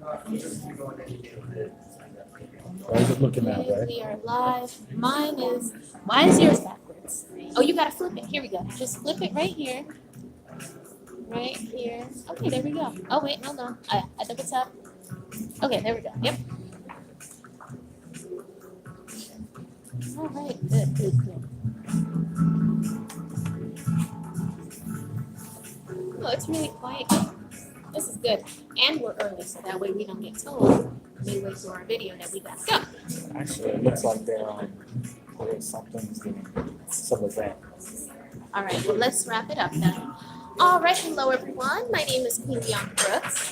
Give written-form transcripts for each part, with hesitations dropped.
Why is it looking that Okay, way? we are live. Why is yours backwards? Oh, you gotta flip it. Here we go. Just flip it right here. Right here. Okay, there we go. Oh, wait, hold on. I double tap. Okay, there we go. Yep. All right, good, good, good. Oh, it's really quiet. This is good. And we're early, so that way we don't get told midway through our video that we gotta go. Actually, it looks like something's getting some event. All right, well, let's wrap it up then. All right, hello everyone. My name is Queen Bianca Brooks.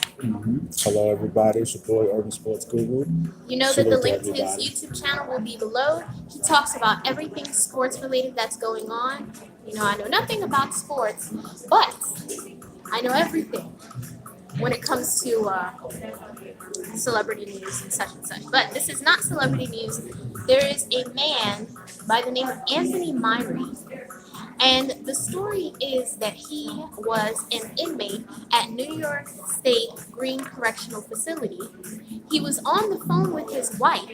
Hello, everybody. It's your boy, Urban Sports Guru. You know that the Salute to link to his everybody. YouTube channel will be below. He talks about everything sports related that's going on. You know, I know nothing about sports, but I know everything when it comes to celebrity news and such and such. But this is not celebrity news. There is a man by the name of Anthony Myrie. And the story is that he was an inmate at New York State Green Correctional Facility. He was on the phone with his wife.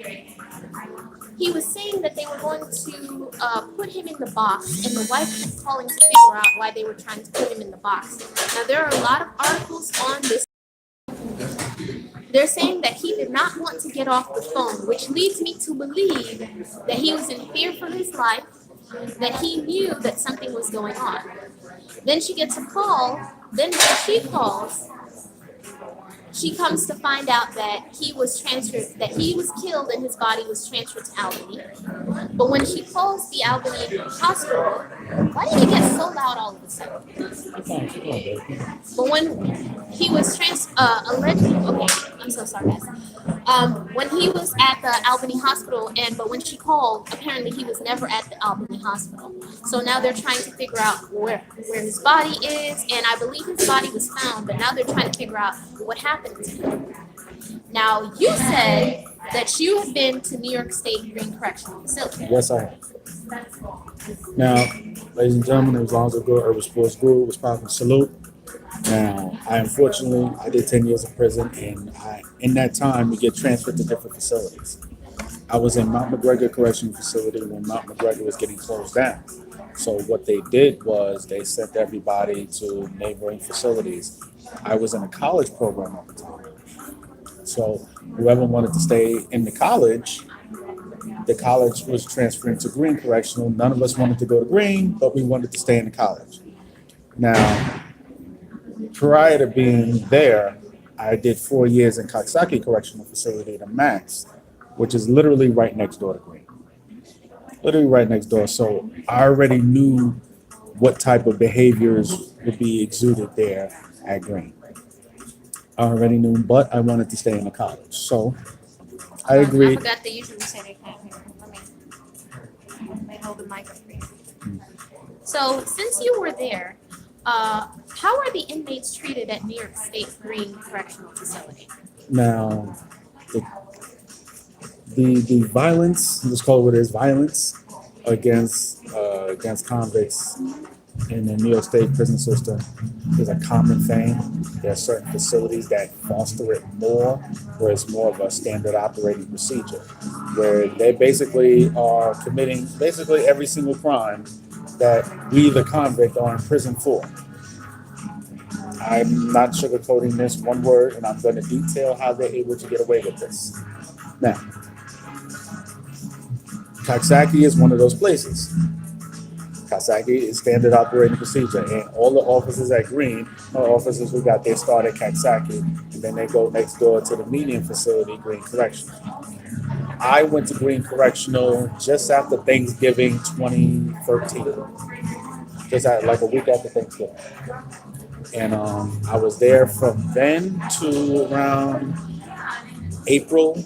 He was saying that they were going to put him in the box, and the wife kept calling to figure out why they were trying to put him in the box. Now, there are a lot of articles on this. They're saying that he did not want to get off the phone, which leads me to believe that he was in fear for his life, that he knew that something was going on. Then she gets a call. Then when she calls, she comes to find out that he was transferred, that he was killed and his body was transferred to Albany. But when she calls the Albany hospital, why did it get so loud all of a sudden? But when he was allegedly, okay, I'm so sorry, guys. When he was at the Albany hospital, but when she called, apparently he was never at the Albany hospital. So now they're trying to figure out where his body is, and I believe his body was found, but now they're trying to figure out what happened to him. Now, you said that you have been to New York State Green Correctional Facility. Yes, I have. Now, ladies and gentlemen, it was Lonzo Good, Urban Sports Guru, was popping salute. Now, I did 10 years in prison, and in that time, we get transferred to different facilities. I was in Mount McGregor Correctional Facility when Mount McGregor was getting closed down. So what they did was they sent everybody to neighboring facilities. I was in a college program at the time. So whoever wanted to stay in the college was transferring to Green Correctional. None of us wanted to go to Green, but we wanted to stay in the college. Now, prior to being there, I did 4 years in Coxsackie Correctional Facility, the Max, which is literally right next door to Green. Literally right next door. So I already knew what type of behaviors would be exuded there at Green. I already knew, but I wanted to stay in the college. So I I agreed. forgot they usually say they can't hear. Let me hold the mic up for you. So, since you were there, how are the inmates treated at New York State Green Correctional Facility? Now, the violence, let's call it what it is, violence against convicts in the New York State prison system is a common thing. There are certain facilities that foster it more, where it's more of a standard operating procedure, where they basically are committing basically every single crime that we, the convict, are in prison for. I'm not sugarcoating this one word, and I'm going to detail how they're able to get away with this. Now, Coxsackie is one of those places. Coxsackie is standard operating procedure, and all the officers at Green are officers who got their start at Coxsackie, and then they go next door to the medium facility, Green Correctional. I went to Green Correctional just after Thanksgiving 2013, just like a week after Thanksgiving. And I was there from then to around April.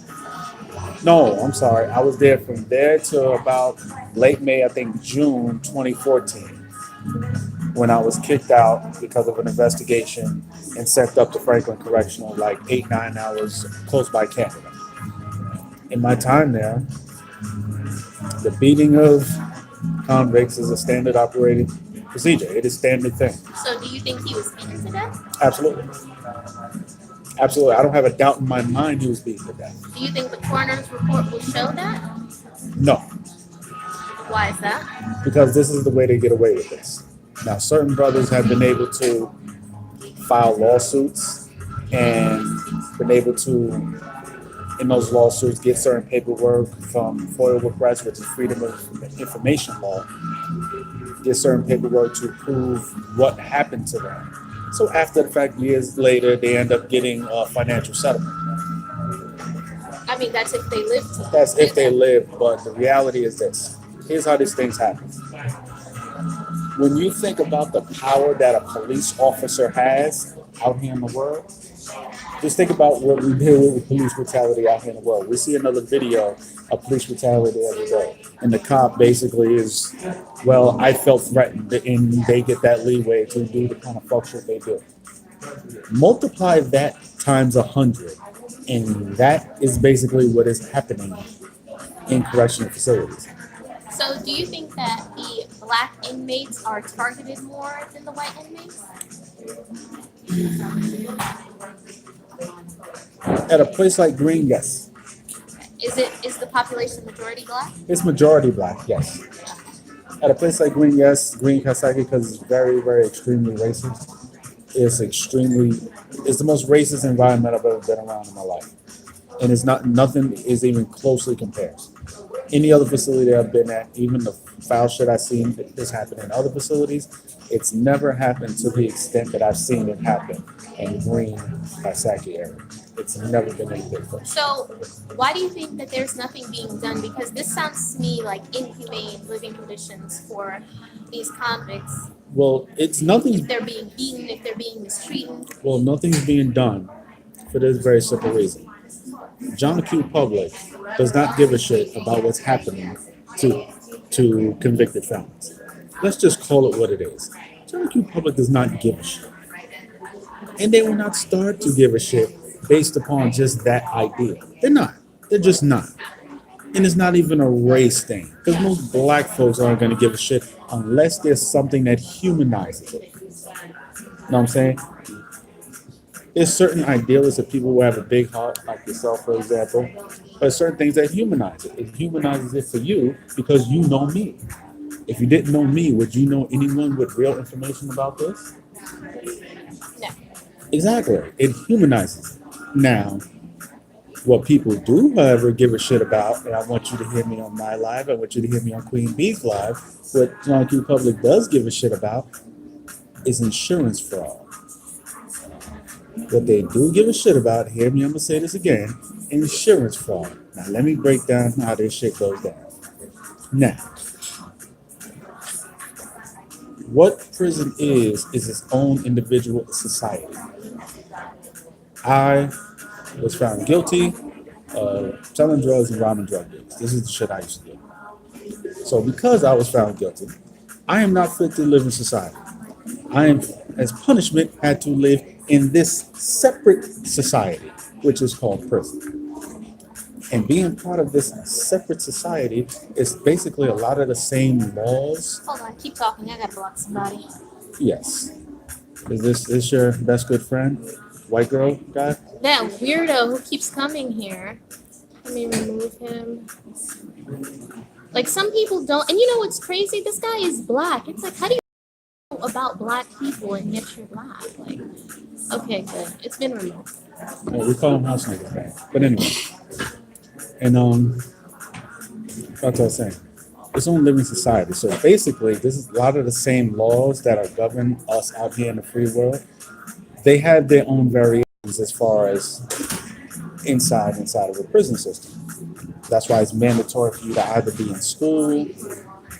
No, I'm sorry. I was there from there to about late May, I think June 2014, when I was kicked out because of an investigation and sent up to Franklin Correctional, like 8-9 hours close by Canada. In my time there, the beating of convicts is a standard operating procedure. It is standard thing. So, do you think he was beaten to death? Absolutely. Absolutely. I don't have a doubt in my mind he was beaten to death. Do you think the coroner's report will show that? No, Why is that? because this is the way they get away with this. Now, certain brothers have been able to file lawsuits and been able to, in those lawsuits, get certain paperwork from FOIA requests, which is Freedom of Information Law, get certain paperwork to prove what happened to them. So after the fact, years later, they end up getting a financial settlement. I mean, that's if they live to. That's if they live, but the reality is this. Here's how these things happen. When you think about the power that a police officer has out here in the world, just think about what we deal with police brutality out here in the world. We see another video of police brutality every day. And the cop basically is, well, I felt threatened, and they get that leeway to do the kind of fuck shit they do. Multiply that times 100, and that is basically what is happening in correctional facilities. So, do you think that the black inmates are targeted more than the white inmates? At a place like Green, yes. Is the population majority black? It's majority black, yes. At a place like Green, yes. Green Kasaki, because it's very, very extremely racist. It's the most racist environment I've ever been around in my life. And nothing is even closely compared. Any other facility I've been at, even the foul shit I've seen that's happened in other facilities, it's never happened to the extent that I've seen it happen in Green Kasaki area. It's never been anything close. So, why do you think that there's nothing being done? Because this sounds to me like inhumane living conditions for these convicts. Well, If they're being beaten, if they're being mistreated. Well, nothing's being done for this very simple reason. John Q. Public does not give a shit about what's happening to convicted felons. Let's just call it what it is. John Q. Public does not give a shit. And they will not start to give a shit based upon just that idea. They're not. They're just not. And it's not even a race thing. Because most black folks aren't going to give a shit unless there's something that humanizes it. You know what I'm saying? There's certain idealists of people who have a big heart, like yourself, for example. But certain things that humanize it. It humanizes it for you because you know me. If you didn't know me, would you know anyone with real information about this? No. Exactly. It humanizes it. Now, what people do, however, give a shit about, and I want you to hear me on my live, I want you to hear me on Queen Bee's live, what John Q. Public does give a shit about is insurance fraud. What they do give a shit about, hear me, I'm going to say this again, insurance fraud. Now, let me break down how this shit goes down. Now, what prison is its own individual society. I was found guilty of selling drugs and robbing drug dealers. This is the shit I used to do. So because I was found guilty, I am not fit to live in society. I am, as punishment, had to live in this separate society, which is called prison. And being part of this separate society is basically a lot of the same laws. Hold on, keep talking. I gotta block somebody. Yes. Is this your best good friend? White girl guy? That weirdo who keeps coming here. Let me remove him. Like, some people don't. And you know what's crazy? This guy is black. It's like, how do you know about black people and yet you're black? Like, okay, good. It's been removed. Well, we call him house niggas, man. But anyway. And that's what I was saying. It's own living society. So basically, this is a lot of the same laws that are govern us out here in the free world. They have their own variations as far as inside of the prison system. That's why it's mandatory for you to either be in school,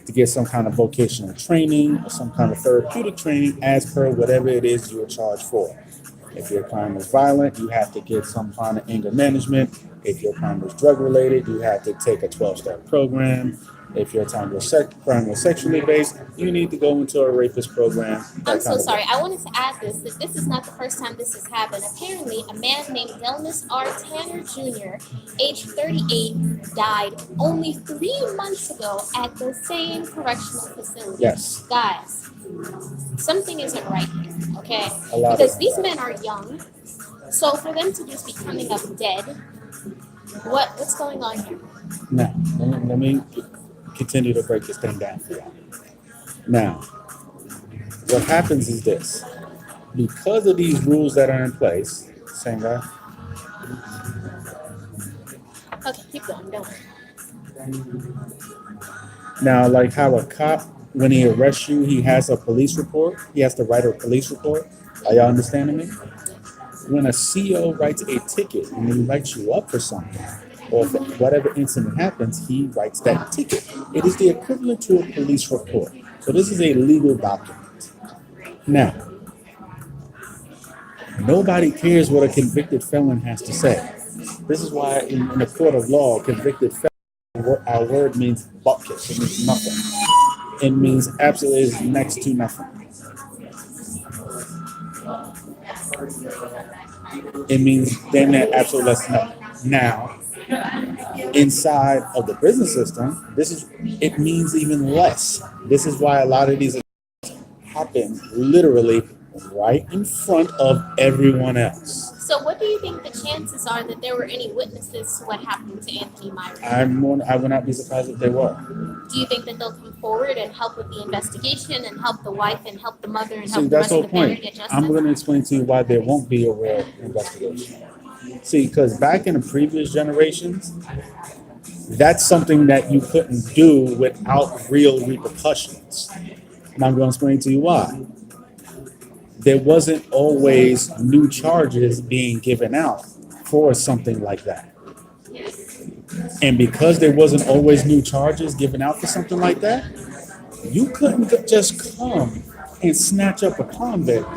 to get some kind of vocational training or some kind of therapeutic training as per whatever it is you are charged for. If your crime is violent, you have to get some kind of anger management. If your crime is drug related, you have to take a 12-step program. If your crime was sexually based, you need to go into a rapist program. I'm so sorry. I wanted to add this, that this is not the first time this has happened. Apparently, a man named Delmas R. Tanner Jr., age 38, died only 3 months ago at the same correctional facility. Yes. Guys, something isn't right here, okay? A lot Because of these that. men are young. So for them to just be coming up dead, what's going on here? Now, let me continue to break this thing down for you. Now, what happens is this. Because of these rules that are in place, same guy, Okay, keep going. Don't worry. now, like how a cop, when he arrests you, he has a police report. He has to write a police report. Are y'all understanding me? When a CO writes a ticket and he writes you up for something, or for whatever incident happens, he writes that ticket. It is the equivalent to a police report. So this is a legal document. Now, nobody cares what a convicted felon has to say. This is why in the court of law, convicted felon, our word means bupkis. It means nothing. It means absolutely is next to nothing. It means damn near absolutely less than nothing. Now, inside of the prison system, it means even less. This is why a lot of these happen literally right in front of everyone else. So what do you think the chances are that there were any witnesses to what happened to Anthony Myrie? I would not be surprised if they were. Do you think that they'll come forward and help with the investigation and help the wife and help the mother and See, help the that's rest of the the family point. get justice? I'm going to explain to you why there won't be a real investigation. See, because back in the previous generations, that's something that you couldn't do without real repercussions. And I'm going to explain to you why. There wasn't always new charges being given out for something like that. And because there wasn't always new charges given out for something like that, you couldn't just come and snatch up a convict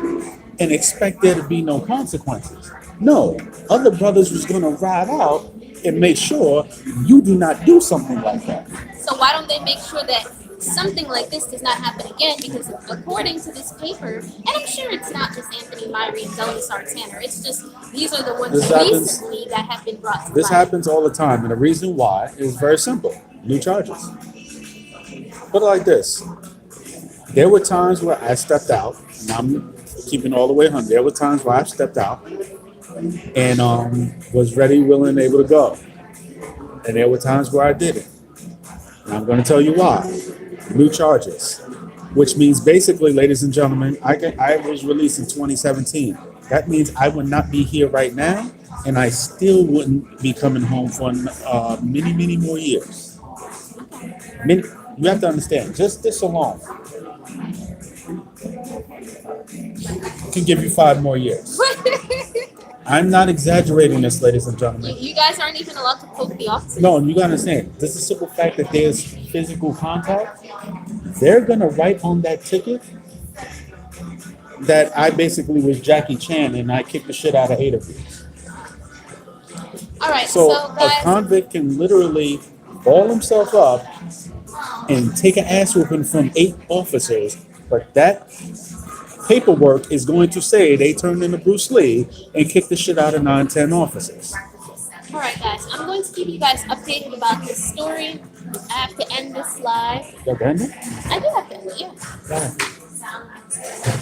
and expect there to be no consequences. No, other brothers was going to ride out and make sure you do not do something like that. So why don't they make sure that something like this does not happen again? Because according to this paper, and I'm sure it's not just Anthony Myrie and Zoe Sartanner, it's just these are the ones recently that have been brought to This light. happens all the time, and the reason why is very simple: new charges. Put it like this: there were times where I stepped out, and I'm keeping all the way 100. There were times where I stepped out and was ready, willing, able to go, and there were times where I didn't. And I'm going to tell you why. New charges, which means basically, ladies and gentlemen, I was released in 2017. That means I would not be here right now, and I still wouldn't be coming home for many, many more years. You have to understand, just this alone can give you 5 more years. I'm not exaggerating this, ladies and gentlemen. You guys aren't even allowed to poke the officers. No, you gotta understand. This is the simple fact that there's physical contact. They're gonna write on that ticket that I basically was Jackie Chan and I kicked the shit out of 8 of you. All right, So so a guys, convict can literally ball himself up and take an ass whooping from 8 officers, but that paperwork is going to say they turned into Bruce Lee and kicked the shit out of 9, 10 officers. all right, guys, I'm going to keep you guys updated about this story. I have to end this live. Y'all got it? I do have to end it, yeah. Yeah.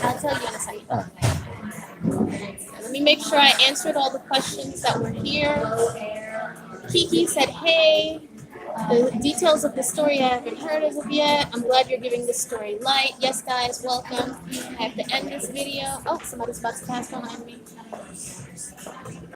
I'll tell you in a second. All right. Let me make sure I answered all the questions that were here. Kiki said, hey, the details of the story I haven't heard as of yet. I'm glad you're giving this story light. Yes, guys, welcome. I have to end this video. Oh, somebody's about to pass behind me.